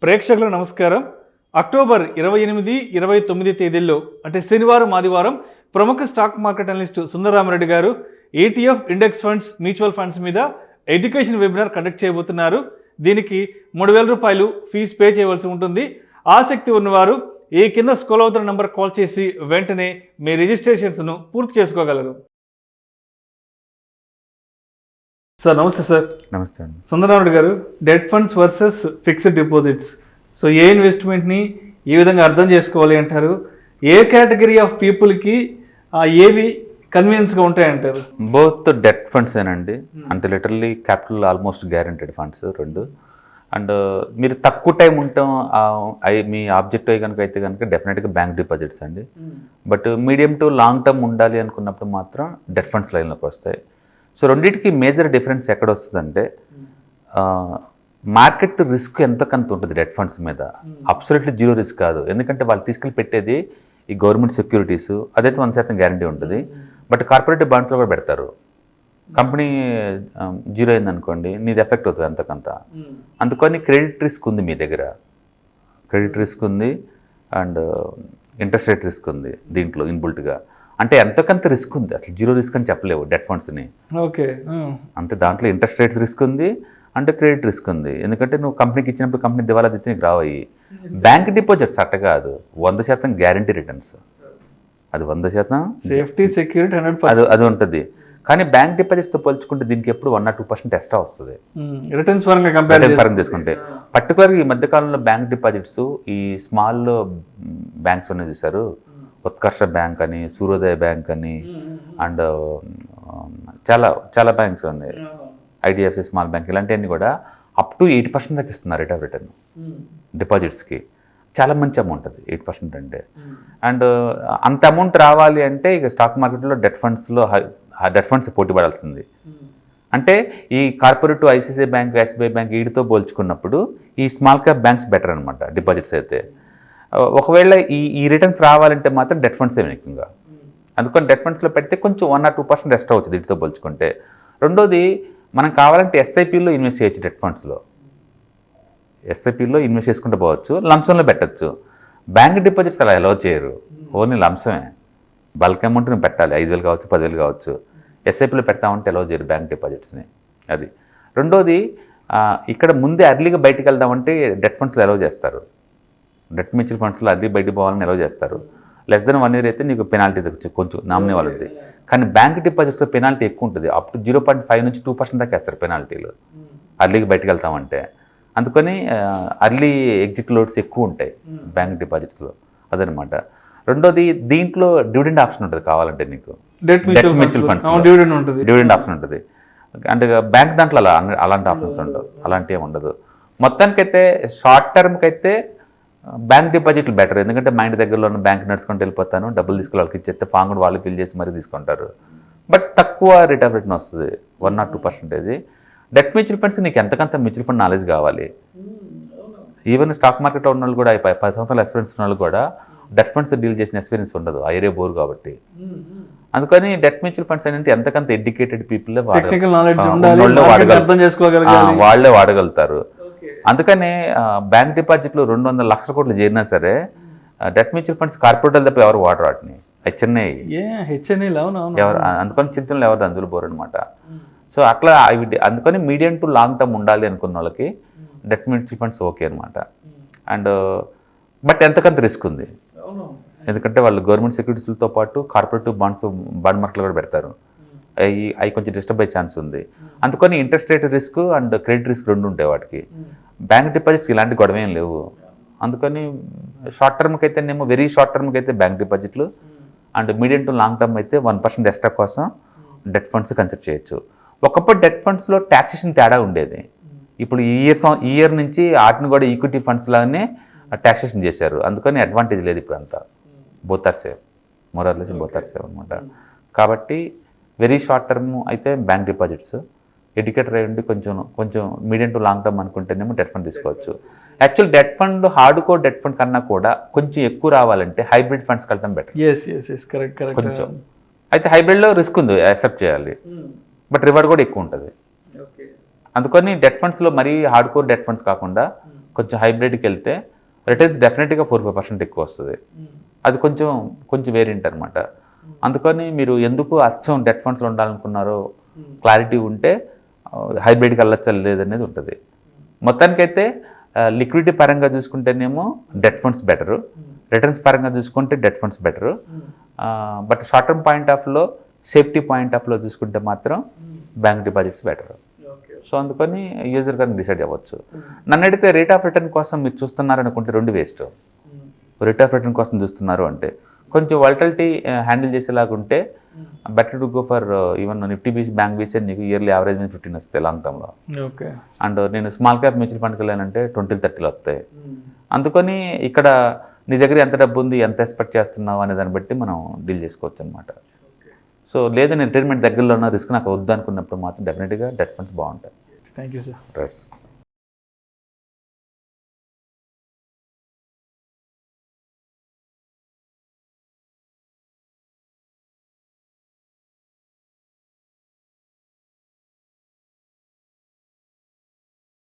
ప్రేక్షకులకు నమస్కారం. అక్టోబర్ 28, 29 తేదీల్లో అంటే శనివారం, ఆదివారం ప్రముఖ స్టాక్ మార్కెట్ అనలిస్ట్ సుందరరామరెడ్డి గారు ETF index funds, mutual funds మీద ఎడ్యుకేషన్ వెబినార్ కండక్ట్ చేయబోతున్నారు. దీనికి 3000 రూపాయలు ఫీజు పే చేయవలసి ఉంటుంది. ఆసక్తి ఉన్నవారు ఈ కింద స్క్రోల్ అవుతున్న నంబర్ కాల్ చేసి వెంటనే మీ రిజిస్ట్రేషన్స్ను పూర్తి చేసుకోగలరు. సార్ నమస్తే. సార్ నమస్తే అండి. సుందరరామరెడ్డి గారు, debt funds versus fixed deposits, so ఏ ఇన్వెస్ట్మెంట్ని ఏ విధంగా అర్థం చేసుకోవాలి అంటారు? ఏ కేటగిరీ ఆఫ్ పీపుల్కి ఏవి కన్వీనియన్స్గా ఉంటాయంటారు? బోత్ డెట్ ఫండ్స్ ఏనండి, అంటే literally capital almost guaranteed funds రెండు. అండ్ మీరు తక్కువ టైం ఉంటాం మీ ఆబ్జెక్టివ్ కనుక అయితే కనుక డెఫినెట్గా బ్యాంక్ డిపాజిట్స్ అండి. But medium to long term ఉండాలి అనుకున్నప్పుడు మాత్రం డెట్ ఫండ్స్ లైన్లోకి వస్తాయి. సో రెండింటికి మేజర్ డిఫరెన్స్ ఎక్కడ వస్తుందంటే, మార్కెట్ రిస్క్ ఎంతకంత ఉంటుంది డెట్ ఫండ్స్ మీద. అబ్సల్యూట్లీ జీరో రిస్క్ కాదు, ఎందుకంటే వాళ్ళు తీసుకెళ్ళి పెట్టేది ఈ గవర్నమెంట్ సెక్యూరిటీస్, అదైతే 100% గ్యారంటీ ఉంటుంది. బట్ కార్పొరేటివ్ బాండ్స్లో కూడా పెడతారు. కంపెనీ జీరో అయిందనుకోండి, నీది ఎఫెక్ట్ అవుతుంది అంతకంత. అందుకని క్రెడిట్ రిస్క్ ఉంది మీ దగ్గర, క్రెడిట్ రిస్క్ ఉంది అండ్ ఇంట్రెస్ట్ రేట్ రిస్క్ ఉంది దీంట్లో ఇన్బుల్ట్గా. అంటే ఎంతకంత రిస్క్ ఉంది, అసలు జీరో రిస్క్ అని చెప్పలేవు డెట్ ఫండ్స్ని. ఓకే, అంటే దాంట్లో ఇంట్రెస్ట్ రేట్స్ రిస్క్ ఉంది అంటే క్రెడిట్ రిస్క్ ఉంది. ఎందుకంటే నువ్వు కంపెనీకి ఇచ్చినప్పుడు కంపెనీ దివాలా తీస్తే నీకు రావయ్యి. బ్యాంక్ డిపాజిట్స్ అట్ట కాదు, 100% గ్యారంటీ రిటర్న్స్, అది 100% సేఫ్టీ సెక్యూరిటీ అది ఉంటుంది. కానీ బ్యాంక్ డిపాజిట్స్తో పోల్చుకుంటే దీనికి ఎప్పుడు 1 or 2% ఎక్స్ట్రా వస్తుంది రిటర్న్స్ పరంగా తీసుకుంటే. పర్టికులర్గా ఈ మధ్యకాలంలో బ్యాంక్ డిపాజిట్స్ ఈ స్మాల్ బ్యాంక్స్ ఉన్నాయి చూసారు, ఉత్కర్ష బ్యాంక్ అని, సూర్యోదయ బ్యాంక్ అని, అండ్ చాలా చాలా బ్యాంక్స్ ఉన్నాయి, IDFC స్మాల్ బ్యాంక్, ఇలాంటివన్నీ కూడా అప్ టు 80% దాకా ఇస్తున్నారు రేట్ ఆఫ్ రిటర్న్ డిపాజిట్స్కి. చాలా మంచి అమౌంట్ అది 8% అంటే. అండ్ అంత అమౌంట్ రావాలి అంటే ఇక స్టాక్ మార్కెట్లో డెట్ ఫండ్స్ పోటీ పడాల్సింది. అంటే ఈ cooperative ICICI bank, SBI bank వీటితో పోల్చుకున్నప్పుడు ఈ స్మాల్ క్యాప్ బ్యాంక్స్ బెటర్ అనమాట డిపాజిట్స్ అయితే. ఒకవేళ ఈ రిటర్న్స్ రావాలంటే మాత్రం డెట్ ఫండ్స్ ముఖ్యంగా. అందుకని డెట్ ఫండ్స్లో పెడితే కొంచెం 1 or 2% ఎక్స్ట్రా వచ్చింది వీటితో పోల్చుకుంటే. రెండోది, మనం కావాలంటే SIPలో ఇన్వెస్ట్ చేయొచ్చు. డెట్ ఫండ్స్లో SIPలో ఇన్వెస్ట్ చేసుకుంటూ పోవచ్చు, లంసంలో పెట్టచ్చు. బ్యాంక్ డిపాజిట్స్ అలా అలౌ చేయరు, ఓన్లీ లంసమే. బల్క్ అమౌంట్ నువ్వు పెట్టాలి, 5,000 కావచ్చు, 10,000 కావచ్చు. SIPలో పెడతామంటే అలౌ చేయరు బ్యాంక్ డిపాజిట్స్ని. అది రెండోది, ఇక్కడ ముందే అర్లీగా బయటికి వెళ్దామంటే డెట్ ఫండ్స్లో అలౌ చేస్తారు. డెట్ మ్యూచువల్ ఫండ్స్లో అర్లీ బయటికి పోవాలని అలౌ చేస్తారు. లెస్ దెన్ 1 year అయితే నీకు పెనాల్టీ కొంచెం నామినీ వాళ్ళది. కానీ బ్యాంక్ డిపాజిట్స్లో పెనాల్టీ ఎక్కువ ఉంటుంది, అప్ టు 0.5 నుంచి 2% దాకా వేస్తారు పెనాల్టీలు అర్లీగా బయటకు వెళ్తామంటే. అందుకని అర్లీ ఎగ్జిట్ లోడ్స్ ఎక్కువ ఉంటాయి బ్యాంక్ డిపాజిట్స్లో, అదనమాట. రెండోది, దీంట్లో డివిడెండ్ ఆప్షన్ ఉంటుంది కావాలంటే నీకు. Debt mutual funds dividend option ఉంటుంది. అంటే బ్యాంక్ దాంట్లో అలాంటి ఆప్షన్స్ ఉండవు, అలాంటివి ఉండదు. మొత్తానికైతే షార్ట్ టర్మ్కి అయితే బ్యాంక్ డిపాజిట్లు బెటర్, ఎందుకంటే మా ఇంటి దగ్గరలో ఉన్న బ్యాంక్ నడుచుకుంటూ వెళ్ళిపోతాను, డబ్బులు తీసుకుని వాళ్ళకి ఇచ్చేస్తే పాంగుడు వాళ్ళు ఫిల్ చేసి మరీ తీసుకుంటారు. బట్ తక్కువ రేట్ ఆఫ్ రిటర్న్ వస్తుంది, 1 or 2%. డెట్ మ్యూచువల్ ఫండ్స్ నీకు ఎంతకంత మ్యూచువల్ ఫండ్ నాలెడ్జ్ కావాలి. ఈవెన్ స్టాక్ మార్కెట్లో ఉన్న వాళ్ళు కూడా 10 సంవత్సరాల ఎక్స్పీరియన్స్ ఉన్న వాళ్ళు కూడా డెట్ ఫండ్స్ డీల్ చేసిన ఎక్స్పీరియన్స్ ఉండదు, ఆ ఏరియా బోర్ కాబట్టి. అందుకని డెట్ మ్యూచువల్ ఫండ్స్ ఏంటంటే ఎంతకంత ఎడ్యుకేటెడ్ పీపుల్ వాళ్ళే వాడగలుగుతారు. అందుకని బ్యాంక్ డిపాజిట్లు 200 లక్షల కోట్లు చేరినా సరే డెట్ మ్యూచువల్ ఫండ్స్ కార్పొరేట్ తప్ప ఎవరు వాడరు వాటిని. హెచ్ఎన్ఐ ఎవరు, అందుకని చింతనలు ఎవరు అందులో పోరు అనమాట. సో అట్లా అందుకని మీడియం టు లాంగ్ టర్మ్ ఉండాలి అనుకున్న వాళ్ళకి డెట్ మ్యూచువల్ ఫండ్స్ ఓకే అనమాట. అండ్ బట్ ఎంతకంత రిస్క్ ఉంది, ఎందుకంటే వాళ్ళు గవర్నమెంట్ సెక్యూరిటీస్తో పాటు కార్పొరేటివ్ బాండ్ మార్కెట్లో కూడా పెడతారు, అవి కొంచెం డిస్టర్బ్ అయ్యే ఛాన్స్ ఉంది. అందుకని interest rate risk and credit risk రెండు ఉంటాయి వాటికి. బ్యాంక్ డిపాజిట్స్ ఇలాంటి గొడవ ఏం లేవు. అందుకని షార్ట్ టర్మ్కి అయితేనేమో, వెరీ షార్ట్ టర్మ్కి అయితే బ్యాంక్ డిపాజిట్లు, and medium to long term అయితే 1% ఎక్స్ట్రా కోసం డెట్ ఫండ్స్ కన్సిడర్ చేయొచ్చు. ఒకప్పుడు డెట్ ఫండ్స్లో ట్యాక్సేషన్ తేడా ఉండేది. ఇప్పుడు ఈ ఇయర్ నుంచి వాటిని కూడా ఈక్విటీ ఫండ్స్ లాగానే ట్యాక్సేషన్ చేశారు. అందుకని అడ్వాంటేజ్ లేదు ఇప్పుడు అంతా. Both are safe, more or less both are safe అనమాట. కాబట్టి వెరీ షార్ట్ టర్మ్ అయితే బ్యాంక్ డిపాజిట్స్, ఎడ్యుకేటర్ అయ్యి ఉండి కొంచెం మీడియం టు లాంగ్ టర్మ్ అనుకుంటేనేమో డెట్ ఫండ్ తీసుకోవచ్చు. Actual debt fund, hard core debt fund కన్నా కూడా కొంచెం ఎక్కువ రావాలంటే హైబ్రిడ్ ఫండ్స్కి వెళ్ళడం బెటర్ కొంచెం. అయితే హైబ్రిడ్లో రిస్క్ ఉంది, యాక్సెప్ట్ చేయాలి, బట్ రివార్డ్ కూడా ఎక్కువ ఉంటుంది. అందుకని డెట్ ఫండ్స్లో మరీ హార్డ్ కోర్ డెట్ ఫండ్స్ కాకుండా కొంచెం హైబ్రిడ్కి వెళ్తే రిటర్న్స్ డెఫినెట్గా 4-5% ఎక్కువ వస్తుంది. అది కొంచెం కొంచెం వేరియంట్ అనమాట. అందుకని మీరు ఎందుకు అచ్చం డెట్ ఫండ్స్లో ఉండాలనుకున్నారో క్లారిటీ ఉంటే హైబ్రిడ్కి వెళ్ళచ్చా లేదనేది ఉంటుంది. మొత్తానికైతే లిక్విడిటీ పరంగా చూసుకుంటేనేమో డెట్ ఫండ్స్ బెటరు, రిటర్న్స్ పరంగా చూసుకుంటే debt funds better. But short term point ఆఫ్లో, సేఫ్టీ పాయింట్ ఆఫ్లో చూసుకుంటే మాత్రం బ్యాంక్ డిపాజిట్స్ బెటరు. సో అందుకని యూజర్ గారిని డిసైడ్ అవ్వచ్చు. నన్ను అడిగితే రేట్ ఆఫ్ రిటర్న్ కోసం మీరు చూస్తున్నారు అనుకుంటే రెండు వేస్ట్. రేట్ ఆఫ్ రిటర్న్ కోసం చూస్తున్నారు అంటే కొంచెం వాలటిలిటీ హ్యాండిల్ చేసేలాగా ఉంటే better to go for even Nifty బీస్, బ్యాంక్ బీస్ నీకు ఇయర్లీ యావరేజ్ మీద 15 వస్తాయి లాంగ్ టర్మ్లో. ఓకే. అండ్ నేను స్మాల్ క్యాప్ మ్యూచువల్ ఫండ్కి వెళ్ళానంటే 20-30 వస్తాయి. అందుకని ఇక్కడ నీ దగ్గర ఎంత డబ్బు ఉంది, ఎంత ఎక్స్పెక్ట్ చేస్తున్నావు అనే దాన్ని బట్టి మనం డీల్ చేసుకోవచ్చు అనమాట. సో లేదు నేను రిటైర్మెంట్ దగ్గరలో ఉన్న రిస్క్ నాకు వద్దు అనుకున్నప్పుడు మాత్రం డెఫినెట్గా డెట్ ఫండ్స్ బాగుంటాయి. Thank you sir. రైట్.